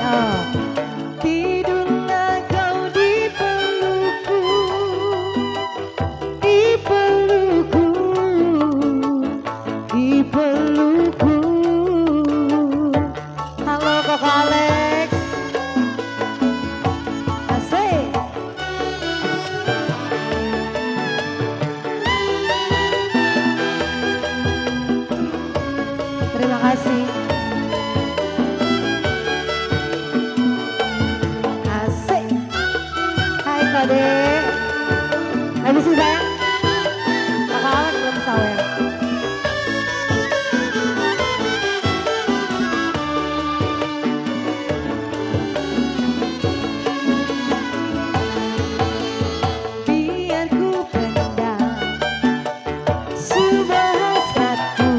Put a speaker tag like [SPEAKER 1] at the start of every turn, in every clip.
[SPEAKER 1] Oh. Tidurlah kau di pelukku, di pelukku, di pelukku. Halo Koko Alex. Asik. Terima kasih. Asik. Hai Kode. Habis sih sayang? Koko Alex belum sawer. Biar ku pendam semua hasratku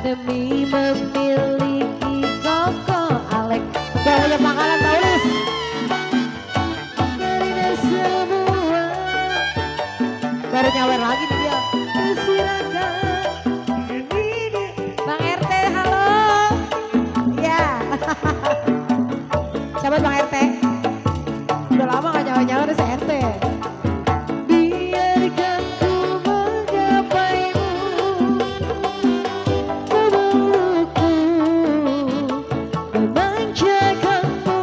[SPEAKER 1] demi memiliki Koko Alex. Gak banyak makanan Paulis. Karena semua baru nyawer lagi nih dia. Silakan ini Bang RT, halo. Ya. Sahabat Bang RT. Udah lama gak nyawer-nyawer si RT. Biarkan ku menggapaimu, memelukku, memanjakanmu.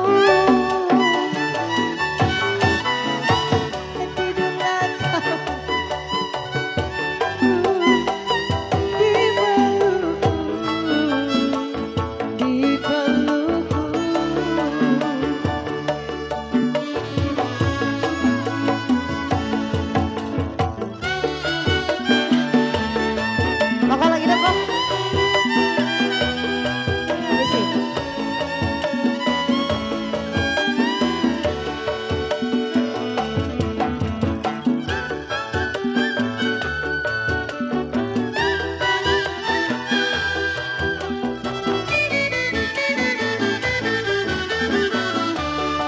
[SPEAKER 1] Tidurlah kau di pelukku, di pelukku. Koko lagi dong Kok. Permisi.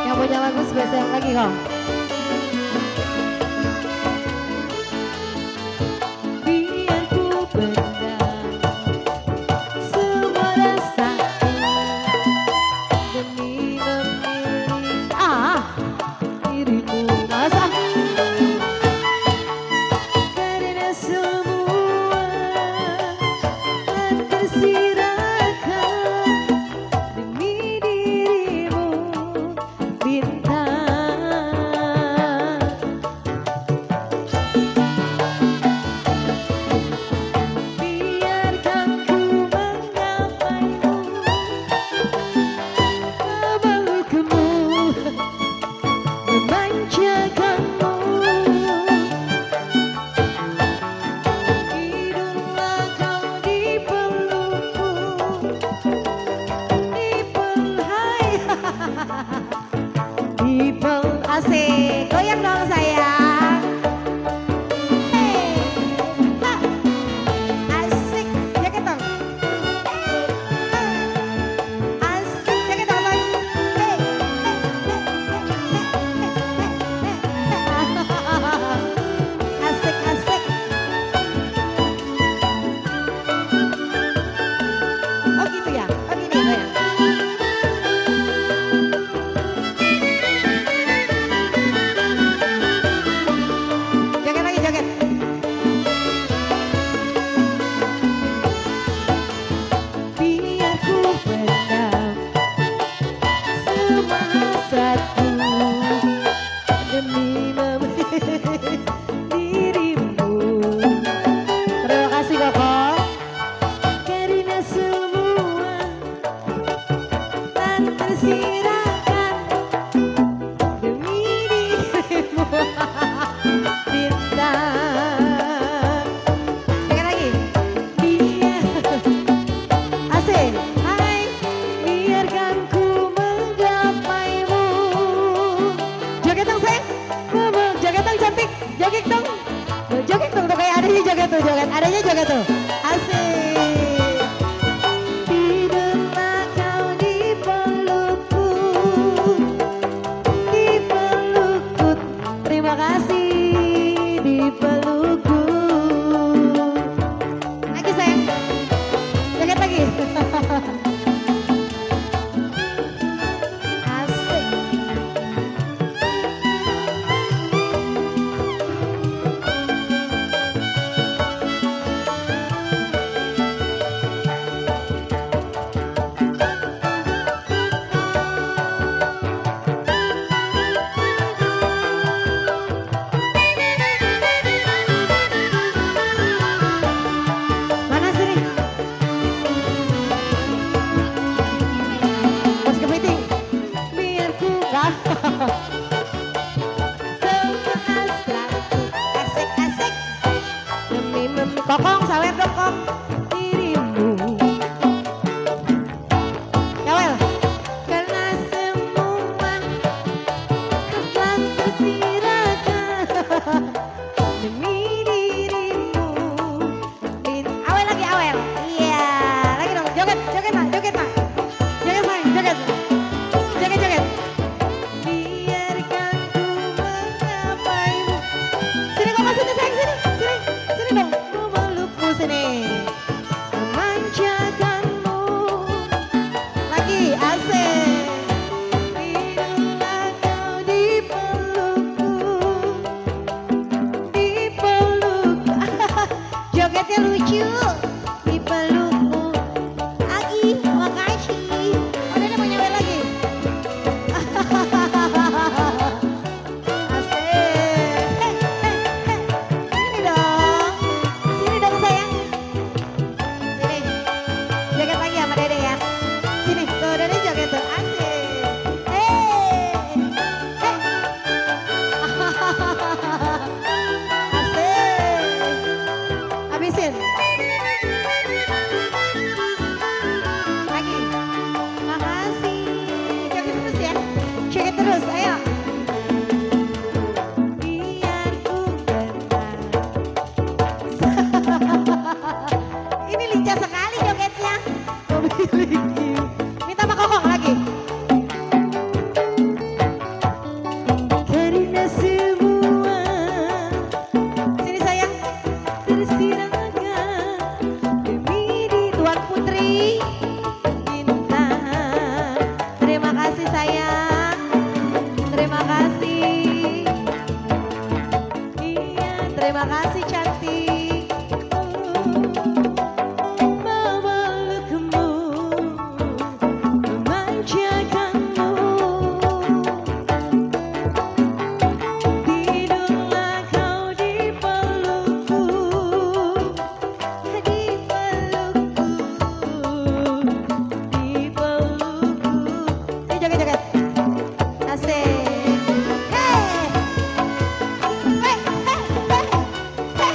[SPEAKER 1] Yang punya lagu spesial lagi Kok. Biar ku pendam semua rasaku demi memiliki dirimu. Masa karena semua kan tersirahkan demi dirimu, bintang. Biarkan ku menggapaimu, memelukmu, memanjakanmu. Tidurlah kau di pelukku, di pelhai, di pel asik. Goyang dong sayang. Hey, ha, asik. Jaket dong. Asik, jaket dong sayang. Hey, asik, asik. Oh gitu ya? Oh gini goyang. Joget lagi, joget. Biar ku pendam semua hasratku demi memiliki dirimu. Terima kasih Koko. Karena semua kan tersirahkan demi dirimu, bintang. Jangan lagi. Asik. Hai. Biarkan ku menggapaimu. Joget dong sayang. Joget dong cantik. Joget dong. Joget dong tuh kayak adanya joget tuh, joget. Adanya joget tuh. Asik. Tidurlah kau di pelukku, di pelukku. Terima kasih di pelukku. Lagi sayang. Joget lagi. sayang. Terima kasih. Iya, terima kasih cantik. Memelukmu, memanjakanmu. Tidurlah kau di pelukku, di pelukku, di pelukku. Ayo joget-joget. Asik. Hey. Hey, hey, hey, hey.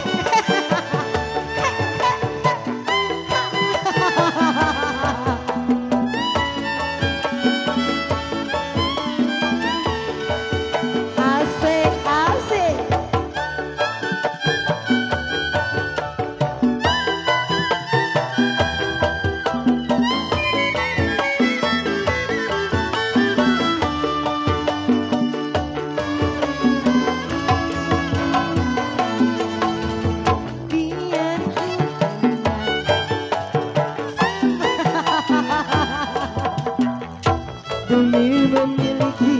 [SPEAKER 1] Asik, asik. Biar demi memiliki